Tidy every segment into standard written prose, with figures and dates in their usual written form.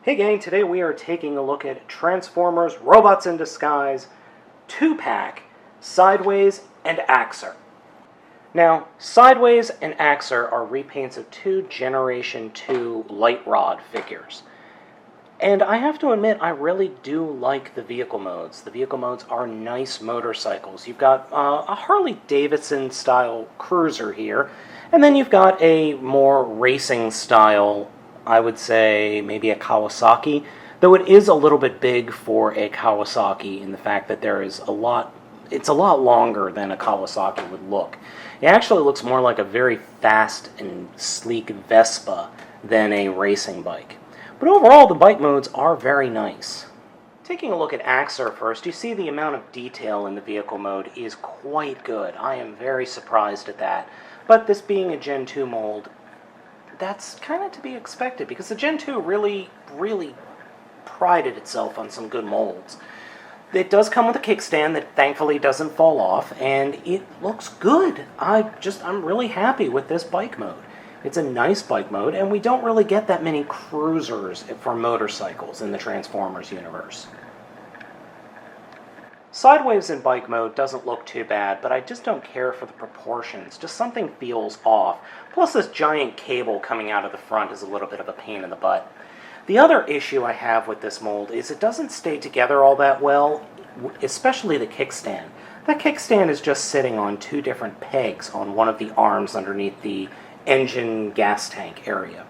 Hey gang, today we are taking a look at Transformers Robots in Disguise 2-pack, Sidways and Axer. Now, Sidways and Axer are repaints of two Generation 2 Light Rod figures. And I have to admit, I really do like the vehicle modes. The vehicle modes are nice motorcycles. You've got a Harley-Davidson style cruiser here, and then you've got a more racing style, I would say maybe a Kawasaki, though it is a little bit big for a Kawasaki in the fact that it's a lot longer than a Kawasaki would look. It actually looks more like a very fast and sleek Vespa than a racing bike. But overall, the bike modes are very nice. Taking a look at Axer first, you see the amount of detail in the vehicle mode is quite good. I am very surprised at that. But this being a Gen 2 mold, that's kind of to be expected, because the Gen 2 really prided itself on some good molds. It does come with a kickstand that thankfully doesn't fall off, and it looks good. I'm really happy with this bike mode. It's a nice bike mode, and we don't really get that many cruisers for motorcycles in the Transformers universe. Sideways in bike mode doesn't look too bad, but I just don't care for the proportions. Just something feels off. Plus this giant cable coming out of the front is a little bit of a pain in the butt. The other issue I have with this mold is it doesn't stay together all that well, especially the kickstand. That kickstand is just sitting on two different pegs on one of the arms underneath the engine gas tank area.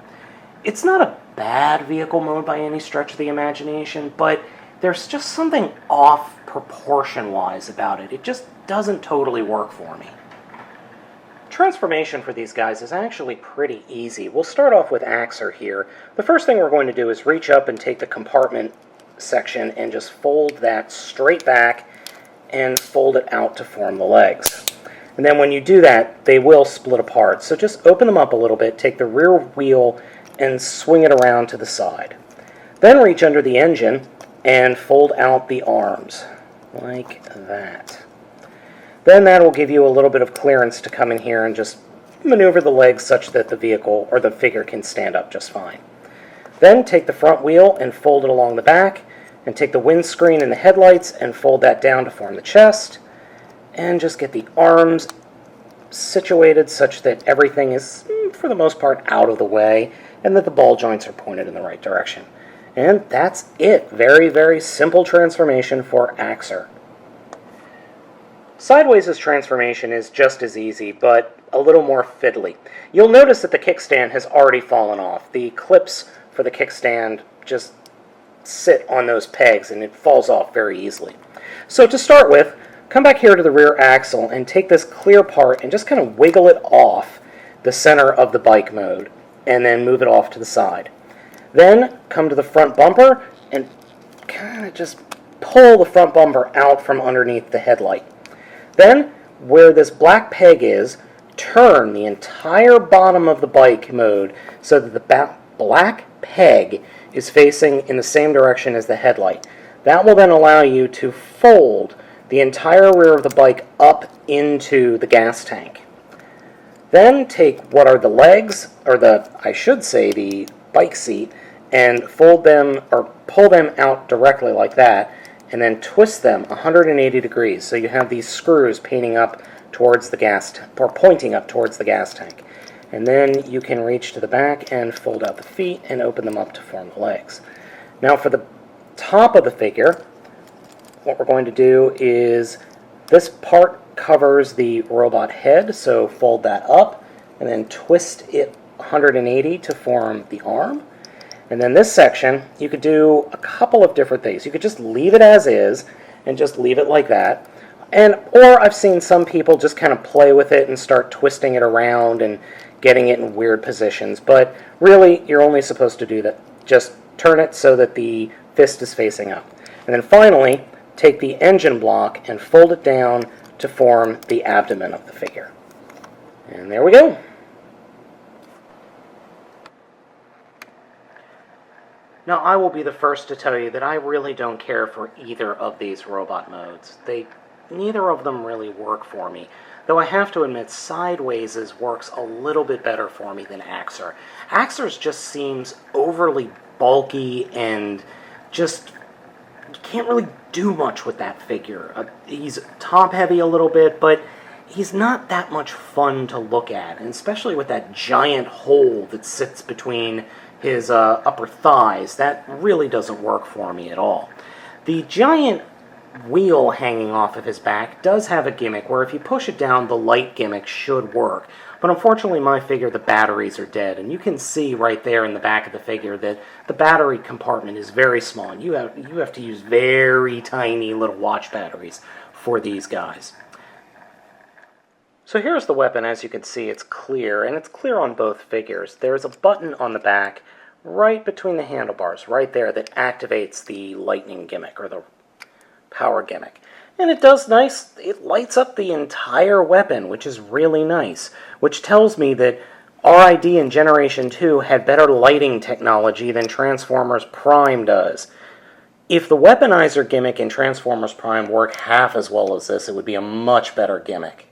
It's not a bad vehicle mode by any stretch of the imagination, but there's just something off proportion-wise about it. It just doesn't totally work for me. Transformation for these guys is actually pretty easy. We'll start off with Axer here. The first thing we're going to do is reach up and take the compartment section and just fold that straight back and fold it out to form the legs. And then when you do that, they will split apart. So just open them up a little bit, take the rear wheel and swing it around to the side. Then reach under the engine and fold out the arms, like that. Then that will give you a little bit of clearance to come in here and just maneuver the legs such that the vehicle or the figure can stand up just fine. Then take the front wheel and fold it along the back, and take the windscreen and the headlights and fold that down to form the chest, and just get the arms situated such that everything is, for the most part, out of the way, and that the ball joints are pointed in the right direction. And that's it. Very simple transformation for Axer. Sideways' transformation is just as easy, but a little more fiddly. You'll notice that the kickstand has already fallen off. The clips for the kickstand just sit on those pegs, and it falls off very easily. So to start with, come back here to the rear axle and take this clear part and just kind of wiggle it off the center of the bike mode, and then move it off to the side. Then come to the front bumper and kind of just pull the front bumper out from underneath the headlight. Then, where this black peg is, turn the entire bottom of the bike mode so that the black peg is facing in the same direction as the headlight. That will then allow you to fold the entire rear of the bike up into the gas tank. Then take what are the legs, or the bike seat, and fold them or pull them out directly like that, and then twist them 180 degrees so you have these screws pointing up towards the gas tank. And then you can reach to the back and fold out the feet and open them up to form the legs. Now for the top of the figure, what we're going to do is this part covers the robot head, so fold that up and then twist it 180 to form the arm. And then this section, you could do a couple of different things. You could just leave it as is and just leave it like that. Or I've seen some people just kind of play with it and start twisting it around and getting it in weird positions. But really, you're only supposed to do that. Just turn it so that the fist is facing up. And then finally, take the engine block and fold it down to form the abdomen of the figure. And there we go. Now, I will be the first to tell you that I really don't care for either of these robot modes. Neither of them really work for me. Though I have to admit, Sideways' works a little bit better for me than Axer. Axer's just seems overly bulky and just you can't really do much with that figure. He's top-heavy a little bit, but he's not that much fun to look at, and especially with that giant hole that sits between his upper thighs. That really doesn't work for me at all. The giant wheel hanging off of his back does have a gimmick where if you push it down, the light gimmick should work. But unfortunately, my figure, the batteries are dead, and you can see right there in the back of the figure that the battery compartment is very small, and you have to use very tiny little watch batteries for these guys. So here's the weapon. As you can see, it's clear, and it's clear on both figures. There's a button on the back right between the handlebars, right there, that activates the lightning gimmick, or the power gimmick. And it does nice, it lights up the entire weapon, which is really nice, which tells me that R.I.D. in Generation 2 had better lighting technology than Transformers Prime does. If the weaponizer gimmick in Transformers Prime worked half as well as this, it would be a much better gimmick.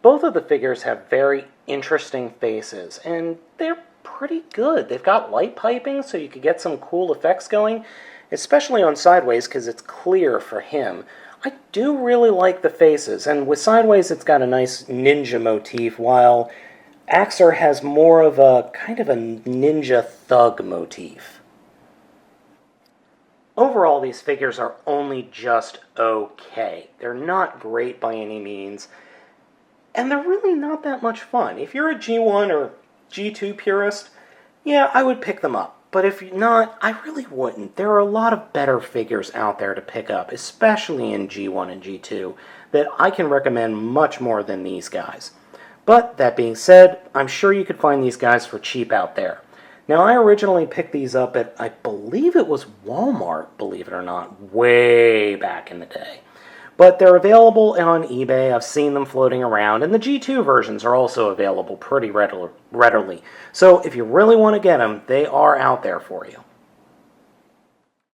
Both of the figures have very interesting faces, and they're pretty good. They've got light piping, so you could get some cool effects going, especially on Sidways, because it's clear for him. I do really like the faces, and with Sidways it's got a nice ninja motif, while Axer has more of a kind of a ninja thug motif. Overall, these figures are only just okay. They're not great by any means, and they're really not that much fun. If you're a G1 or G2 purist, yeah, I would pick them up. But if you're not, I really wouldn't. There are a lot of better figures out there to pick up, especially in G1 and G2, that I can recommend much more than these guys. But, that being said, I'm sure you could find these guys for cheap out there. Now, I originally picked these up at, I believe it was Walmart, believe it or not, way back in the day. But they're available on eBay. I've seen them floating around, and the G2 versions are also available pretty readily. So if you really want to get them, they are out there for you.